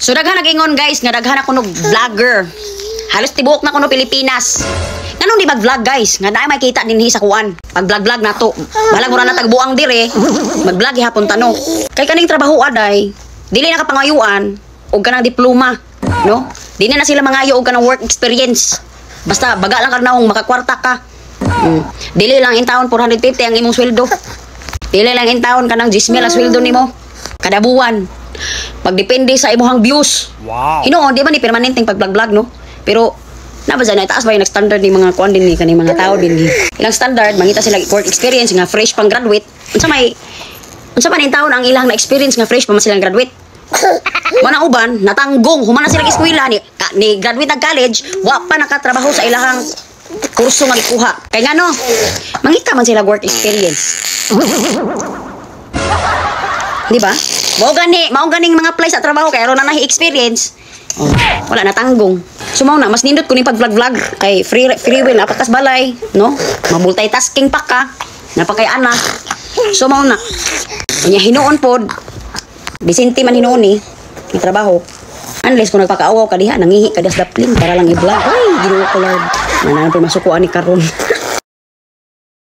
So daghan nag-ingon guys, nga daghan ako nog vlogger. Halos tibuok na ko no Pilipinas. Nganong di mag-vlog guys? Nga naay makita dinhi sa kuan. Pag vlog-vlog na to. Balag mura na tagbuang dire. Mag-vlog gihapon tano. Kay kaning trabaho aday, dili na ka pangayuan og kanang diploma, no? Dili na sila mangayo og kanang work experience. Basta baga lang karnahong makakwarta ka. Dili lang in taon 450 ang imong sweldo. Dili lang in taon kanang 10,000 ang sweldo nimo kada buwan. Pagdepende sa imong views. Wow. Hinuon di ba ni permanenteng pag-vlog no? Pero nabasa na itaas ba yung standard ni mga kuan din ni kaning mga tao din. Ilang standard mangita sila work experience nga fresh pang graduate. Unsa man in taon ang ilang na experience nga fresh pa man silang graduate. Mana uban natanggong humana sila eskwela ni graduate ng college wa pa nakatrabaho sa ilahang kurso nga gikuha. Kay ngano mangita man sila work experience. Di ba? Mao ganing mga apply sa trabaho kay aron na nahi experience. Wala na tanggong. So mao na mas nindot ko ni pag-vlog kay free will apakas balay, no? Multitasking pa ka. Napakay ana. So mao na. Unya hinuon pod. Bisente man hinuon ni trabaho. Unless kung nagpakaawaw ka diha nangihi ka das dapling para lang i-vlog. Ay, Ginoo ko Lord. Nanana po masukuan ni karon.